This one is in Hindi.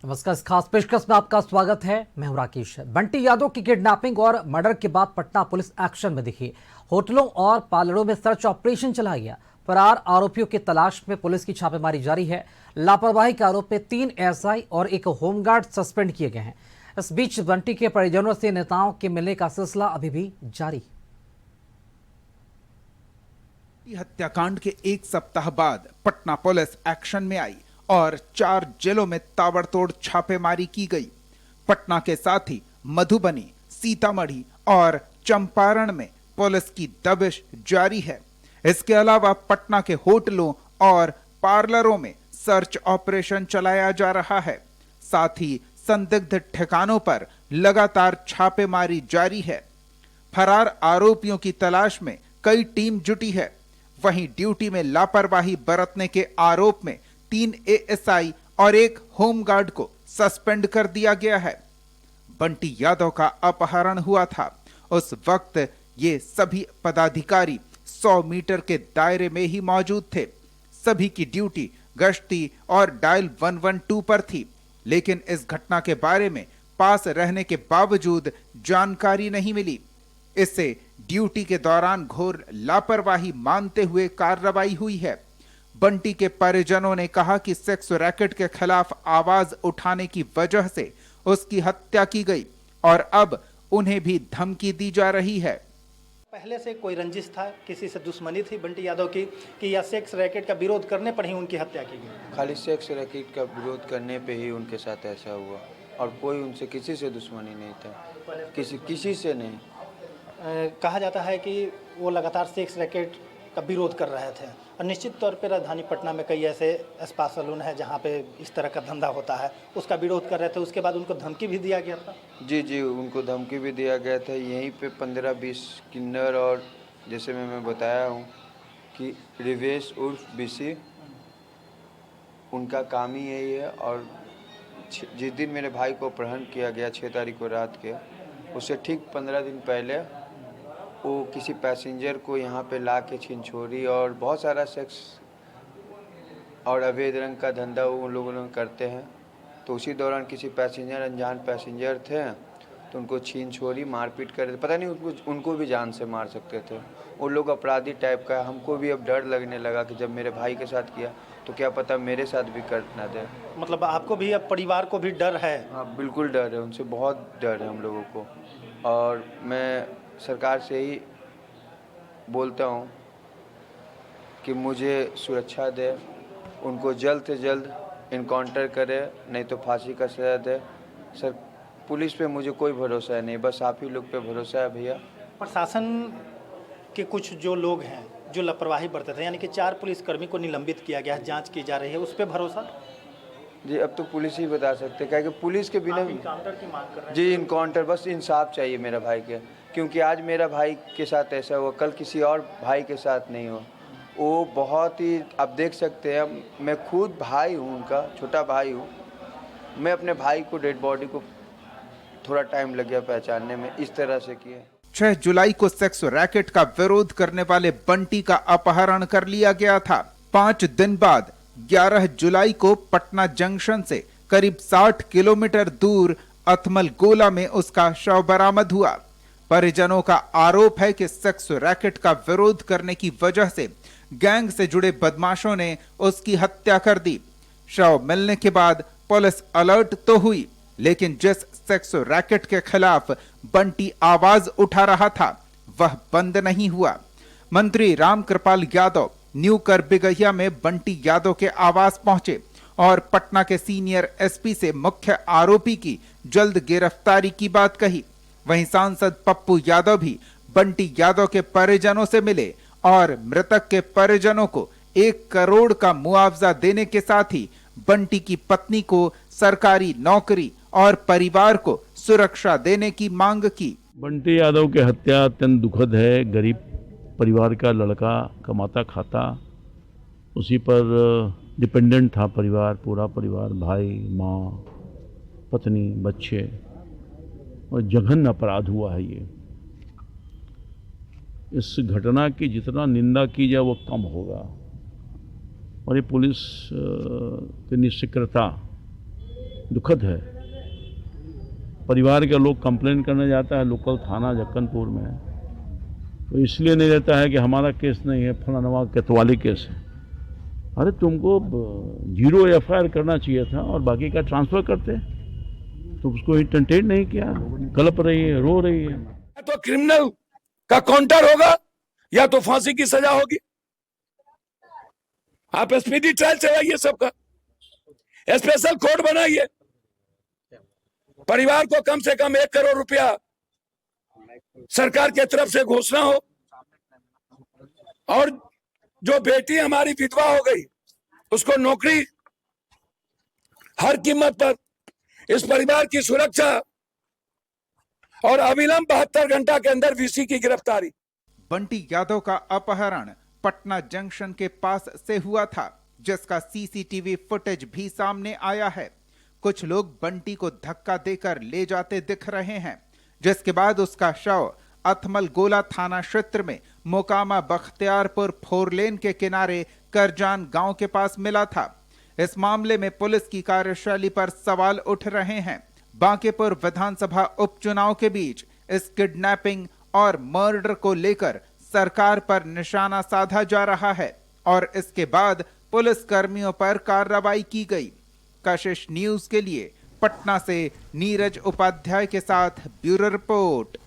नमस्कार। इस खास पेशकश में आपका स्वागत है। मैं हूं राकेश। बंटी यादव की किडनैपिंग और मर्डर के बाद पटना पुलिस एक्शन में दिखी। होटलों और पार्लरों में सर्च ऑपरेशन चलाया गया। फरार आरोपियों की तलाश में पुलिस की छापेमारी जारी है। लापरवाही के आरोप में 3 एएसआई और एक होमगार्ड सस्पेंड किए गए हैं। इस बीच बंटी के परिजनों से नेताओं के मिलने का सिलसिला अभी भी जारी। हत्याकांड के एक सप्ताह बाद पटना पुलिस एक्शन में आई और 4 जेलों में ताबड़तोड़ छापेमारी की गई। पटना के साथ ही मधुबनी, सीतामढ़ी और चंपारण में पुलिस की दबिश जारी है। इसके अलावा पटना के होटलों और पार्लरों में सर्च ऑपरेशन चलाया जा रहा है। साथ ही संदिग्ध ठिकानों पर लगातार छापेमारी जारी है। फरार आरोपियों की तलाश में कई टीम जुटी है। वहीं ड्यूटी में लापरवाही बरतने के आरोप में 3 एएसआई और एक होमगार्ड को सस्पेंड कर दिया गया है। बंटी यादव का अपहरण हुआ था। उस वक्त ये सभी पदाधिकारी 100 मीटर के दायरे में ही मौजूद थे। सभी की ड्यूटी गश्ती और डायल 112 पर थी, लेकिन इस घटना के बारे में पास रहने के बावजूद जानकारी नहीं मिली। इससे ड्यूटी के दौरान घोर लापरवाही मानते हुए कार्रवाई हुई है। बंटी के परिजनों ने कहा कि सेक्स रैकेट के खिलाफ आवाज उठाने की वजह से उसकी हत्या की गई और अब उन्हें भी धमकी दी जा रही है। पहले से कोई रंजिश था, किसी से दुश्मनी थी बंटी यादव की कि या सेक्स रैकेट का विरोध करने पर ही उनकी हत्या की गई? खाली सेक्स रैकेट का विरोध करने पे ही उनके साथ ऐसा हुआ और कोई उनसे किसी से दुश्मनी नहीं था, किसी से नहीं। कहा जाता है कि वो लगातार सेक्स रैकेट का विरोध कर रहे थे और निश्चित तौर पे राजधानी पटना में कई ऐसे स्पा सैलून है जहाँ पे इस तरह का धंधा होता है, उसका विरोध कर रहे थे। उसके बाद उनको धमकी भी दिया गया था। जी, उनको धमकी भी दिया गया था। यहीं पे 15-20 किन्नर और जैसे मैं बताया हूँ कि रिवेश उर्फ बीसी, उनका काम ही यही है। और जिस दिन मेरे भाई को अपहरण किया गया 6 तारीख को रात के, उससे ठीक 15 दिन पहले वो किसी पैसेंजर को यहाँ पे ला के छिनछोरी और बहुत सारा सेक्स और अवैध रंग का धंधा वो उन लोगों करते हैं। तो उसी दौरान किसी पैसेंजर, अनजान पैसेंजर थे, तो उनको छीन-छोरी मारपीट कर रहे थे। पता नहीं उनको भी जान से मार सकते थे। वो लोग अपराधी टाइप का है। हमको भी अब डर लगने लगा कि जब मेरे भाई के साथ किया तो क्या पता मेरे साथ भी कर ना दे। मतलब आपको भी, अब परिवार को भी डर है? हाँ, बिल्कुल डर है। उनसे बहुत डर है हम लोगों को। और मैं सरकार से ही बोलता हूँ कि मुझे सुरक्षा दे, उनको जल्द से जल्द इनकाउंटर करे, नहीं तो फांसी का सजा दे। सर, पुलिस पे मुझे कोई भरोसा नहीं, बस आप ही लोग पे भरोसा है भैया। प्रशासन के कुछ जो लोग हैं जो लापरवाही बरते थे, यानी कि 4 पुलिसकर्मी को निलंबित किया गया है, जाँच की जा रही है, उस पर भरोसा? जी, अब तो पुलिस ही बता सकते हैं, कि पुलिस के बिना इनकाउंटर की मांग कर रहे हैं? जी, इनकाउंटर, बस इंसाफ चाहिए मेरा भाई के, क्योंकि आज मेरा भाई के साथ ऐसा हुआ, कल किसी और भाई के साथ नहीं हो। वो बहुत ही, आप देख सकते हैं, मैं खुद भाई हूँ, उनका छोटा भाई हूँ। मैं अपने भाई को, डेड बॉडी को थोड़ा टाइम लग गया पहचानने में, इस तरह से किए। 6 जुलाई को सेक्स रैकेट का विरोध करने वाले बंटी का अपहरण कर लिया गया था। 5 दिन बाद 11 जुलाई को पटना जंक्शन से करीब 60 किलोमीटर दूर अथमल गोला में उसका शव बरामद हुआ। परिजनों का आरोप है कि सेक्स रैकेट का विरोध करने की वजह से गैंग से जुड़े बदमाशों ने उसकी हत्या कर दी। शव मिलने के बाद पुलिस अलर्ट तो हुई, लेकिन जिस सेक्स रैकेट के खिलाफ बंटी आवाज उठा रहा था वह बंद नहीं हुआ। मंत्री रामकृपाल यादव न्यू करबिगहिया में बंटी यादव के आवास पहुंचे और पटना के सीनियर एसपी से मुख्य आरोपी की जल्द गिरफ्तारी की बात कही। वहीं सांसद पप्पू यादव भी बंटी यादव के परिजनों से मिले और मृतक के परिजनों को 1 करोड़ का मुआवजा देने के साथ ही बंटी की पत्नी को सरकारी नौकरी और परिवार को सुरक्षा देने की मांग की। बंटी यादव की हत्या अत्यंत दुखद है। गरीब परिवार का लड़का, कमाता खाता, उसी पर डिपेंडेंट था परिवार, पूरा परिवार, भाई, माँ, पत्नी, बच्चे, और जघन्य अपराध हुआ है ये। इस घटना की जितना निंदा की जाए वो कम होगा। और ये पुलिस की निष्क्रियता दुखद है। परिवार के लोग कंप्लेन करने जाता है लोकल थाना जक्कनपुर में, तो इसलिए नहीं रहता है कि हमारा केस नहीं है, फलानवा केतवाली केस है। अरे तुमको 0 FIR करना चाहिए था और बाकी का ट्रांसफ़र करते, तो उसको इंटरटेन नहीं किया, कलप रही है, रो रही है। तो क्रिमिनल का काउंटर होगा या तो फांसी की सजा होगी। आप स्पीडी ट्रायल चलाइए, सबका स्पेशल कोर्ट बनाइए, परिवार को कम से कम 1 करोड़ रुपया सरकार के तरफ से घोषणा हो, और जो बेटी हमारी विधवा हो गई उसको नौकरी हर कीमत पर, इस परिवार की सुरक्षा और अविलंब 72 घंटा के अंदर VC की गिरफ्तारी। बंटी यादव का अपहरण पटना जंक्शन के पास से हुआ था, जिसका CCTV फुटेज भी सामने आया है। कुछ लोग बंटी को धक्का देकर ले जाते दिख रहे हैं, जिसके बाद उसका शव अथमल गोला थाना क्षेत्र में मोकामा बख्तियारपुर 4 लेन के किनारे करजान गांव के पास मिला था। इस मामले में पुलिस की कार्यशैली पर सवाल उठ रहे हैं। बांकीपुर विधानसभा उपचुनाव के बीच इस किडनैपिंग और मर्डर को लेकर सरकार पर निशाना साधा जा रहा है और इसके बाद पुलिस कर्मियों पर कार्रवाई की गई। कशिश न्यूज के लिए पटना से नीरज उपाध्याय के साथ ब्यूरो रिपोर्ट।